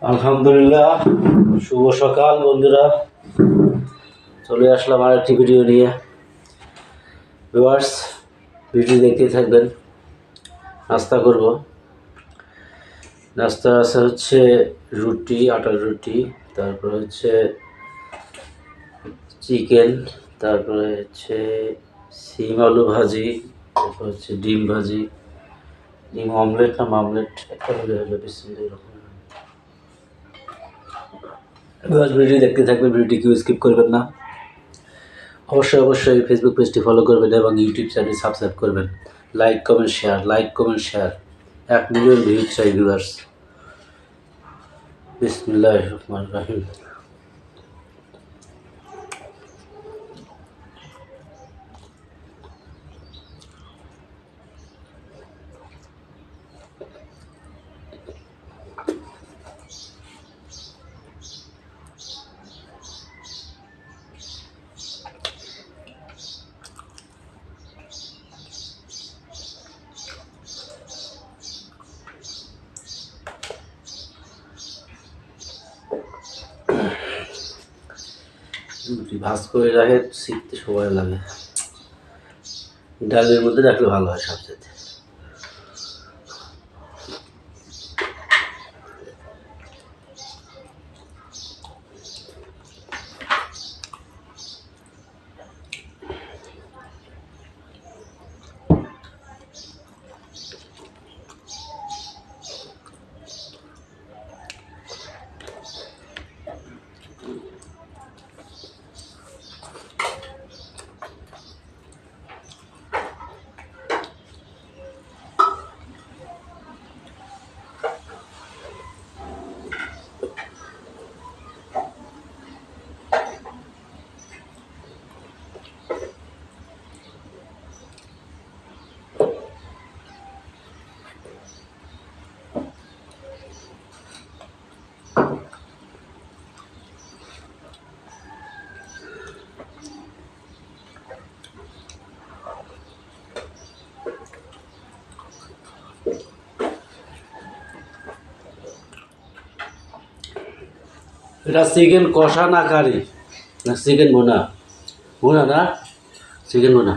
আলহামদুলিল্লাহ, শুভ সকাল বন্ধুরা। চলে আসলাম আর একটি ভিডিও নিয়ে। ভিউয়ার্স, ভিডিও দেখতে থাকবেন। নাস্তা করব। নাস্তা আছে হচ্ছে রুটি, আটার রুটি, তারপরে হচ্ছে চিকেন, তারপরে হচ্ছে সিম আলু ভাজি, তারপর হচ্ছে ডিম ভাজি, ডিম অমলেট না মামলেট একটা হলে হলো। বিসমিল্লাহির ভিডিও দেখতে থাকবেন, ভিডিওটি কেউ স্কিপ করবেন না। অবশ্যই ফেসবুক পেজটি ফলো করবেন এবং ইউটিউব চ্যানেল সাবস্ক্রাইব করবেন। Like comment share 1 million views চাই ভিউয়ার্স। বিসমিল্লাহির রহমানির রহিম। ভাজ করে রাখে, শিখতে সময় লাগে। ডালের মধ্যে রাখলে ভালো হয় সবচেয়ে। এটা চিকেন কষা না কারি না চিকেন ভুনা? ভুনা না, চিকেন ভুনা।